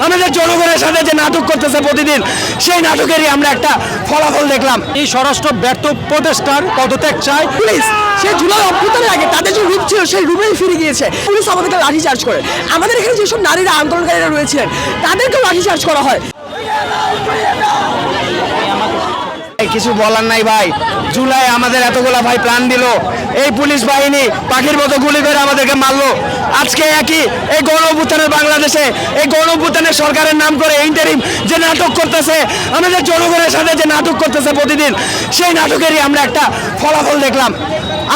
আমাদের জনগণের সাথে যে নাটক করতেছে প্রতিদিন, সেই নাটকেরই আমরা একটা ফলাফল দেখলাম। এই স্বরাষ্ট্র ব্যর্থ উপদেষ্টার পদত্যাগ চাই। পুলিশ সে জুলাই অভ্যুত্থানের আগে তাদের যে রূপ ছিল সেই রূপেই ফিরে গিয়েছে। পুলিশ আমাদেরকে লাঠিচার্জ করে, আমাদের এখানে যেসব নারীরা আন্দোলনকারীরা রয়েছিলেন তাদেরকেও লাঠিচার্জ করা হয়। কিছু বলার নাই ভাই, জুলাই আমাদের এতগুলা ভাই প্রাণ দিল, এই পুলিশ বাহিনী পাখির মতো গুলি করে আমাদেরকে মারলো। আজকে একই এই গণ অভ্যুত্থানের বাংলাদেশে এই গণ অভ্যুত্থানের সরকারের নাম করে ইন্টারিম যে নাটক করতেছে, আমাদের জনগণের সাথে যে নাটক করতেছে প্রতিদিন, সেই নাটকেরই আমরা একটা ফলাফল দেখলাম।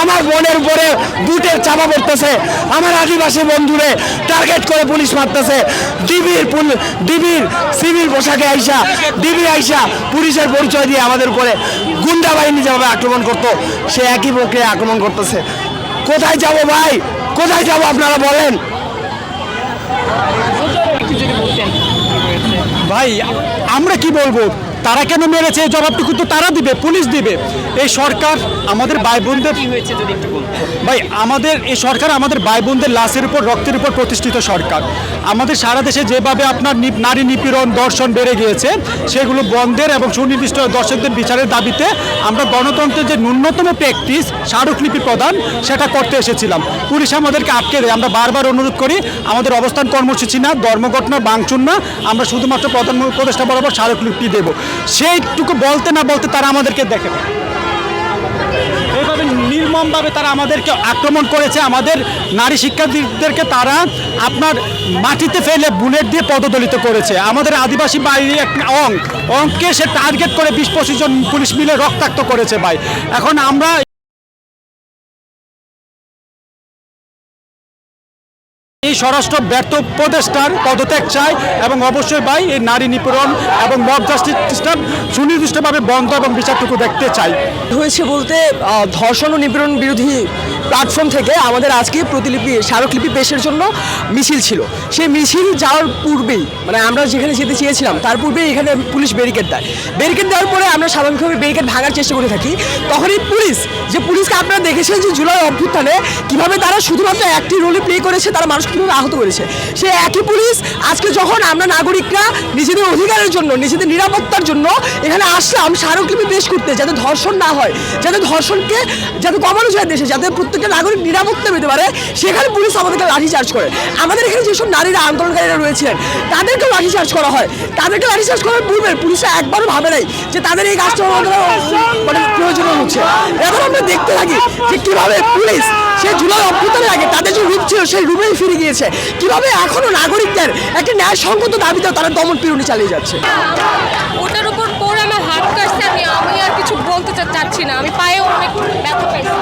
আমার বোনের উপরে বুটের চাপা পড়তেছে, আমার আদিবাসী বন্ধুরে টার্গেট করে পুলিশ মারতেছে। ডিবির সিভিল পোশাকে আইসা ডিবি আইসা পুলিশের পরিচয় দিয়ে আমাদের উপরে গুন্ডা বাহিনী যেভাবে আক্রমণ করতো, সে একই প্রক্রিয়া আক্রমণ করতেছে। কোথায় যাব ভাই, কোথায় যাব আপনারা বলেন? ভাই আমরা কি বলবো, তারা কেন মেরেছে এই জবাবটুকু তো তারা দিবে, পুলিশ দিবে। এই সরকার আমাদের ভাই বোনদের ভাই আমাদের এই সরকার আমাদের ভাই বোনদের লাশের উপর রক্তের উপর প্রতিষ্ঠিত সরকার। আমাদের সারা দেশে যেভাবে আপনার নারী নিপীড়ন ধর্ষণ বেড়ে গিয়েছে, সেগুলো বন্ধের এবং সুনির্দিষ্ট দর্শকদের বিচারের দাবিতে আমরা গণতন্ত্রের যে ন্যূনতম প্র্যাকটিস স্মারকলিপি প্রদান সেটা করতে এসেছিলাম। পুলিশ আমাদেরকে আটকে দেয়। আমরা বারবার অনুরোধ করি, আমাদের অবস্থান কর্মসূচি না, ধর্মঘট না, ভাঙচুর না, আমরা শুধুমাত্র প্রধান উপদেষ্টা বরাবর স্মারকলিপি দেব। সেইটুকু বলতে না বলতে তারা আমাদেরকে দেখে এইভাবে নির্মমভাবে তারা আমাদেরকে আক্রমণ করেছে। আমাদের নারী শিক্ষার্থীদেরকে তারা আপনার মাটিতে ফেলে বুলেট দিয়ে পদদলিত করেছে। আমাদের আদিবাসী বাহিনীর একটা অঙ্কে সে টার্গেট করে 20-25 জন পুলিশ মিলে রক্তাক্ত করেছে ভাই। এখন আমরা এই স্বরাষ্ট্র ব্যর্থ উপদেষ্টার পদত্যাগ চাই এবং অবশ্যই ভাই এই নারী নিপীড়ন এবং মব জাস্টিসটা সুনির্দিষ্টভাবে বন্ধ এবং বিচারটুকু দেখতে চাই। হয়েছে বলতে ধর্ষণ ও নিপীড়ন বিরোধী প্ল্যাটফর্ম থেকে আমাদের আজকে প্রতিলিপি স্মারকলিপি পেশের জন্য মিছিল ছিল। সেই মিছিল যাওয়ার পূর্বেই মানে আমরা যেখানে যেতে চেয়েছিলাম তার পূর্বেই এখানে পুলিশ ব্যারিকেড দেয়। ব্যারিকেড দেওয়ার পরে আমরা স্বাভাবিকভাবে ব্যারিকেড ভাঙার চেষ্টা করে থাকি। তখনই পুলিশকে আপনারা দেখেছেন যে জুলাই অভ্যুত্থানে কীভাবে তারা শুধুমাত্র একটি রোলে প্লে করেছে, তারা মানুষ কীভাবে আহত করেছে। সেই একই পুলিশ আজকে যখন আমরা নাগরিকরা নিজেদের অধিকারের জন্য, নিজেদের নিরাপত্তার জন্য এখানে আসলাম স্মারকলিপি পেশ করতে, যাতে ধর্ষণ না হয়, যাতে ধর্ষণকে যাতে কমানো যায় দেশে, যাতে প্রত্যেকটা নাগরিক নিরাপত্তা পেতে পারে, সেখানে পুলিশ আমাদেরকে লাঠিচার্জ করে। আমাদের এখানে যেসব নারীরা আন্দোলনকারীরা রয়েছিলেন তাদেরকেও লাঠিচার্জ করা হয়। তাদেরকে লাঠিচার্জ করার পূর্বে পুলিশরা একবারও ভাবে নাই যে তাদের এই কাজটা মানে প্রয়োজন হচ্ছে। এখন আমরা দেখতে থাকি যে কীভাবে পুলিশ সে জুলাই অভ্যুত্থানের আগে তাদের যে রূপ ছিল সেই রূপেই ফিরে গিয়েছে, কিভাবে এখনো নাগরিকদের একটা ন্যায়সঙ্গত দাবিতেও তারা দমন পীড়নি চালিয়ে যাচ্ছে। ওটার উপর পরে আমার হাত কাটছে, আমি আর কিছু বলতে চাচ্ছি না, আমি পায়ে অনেক ব্যথা পাইছি।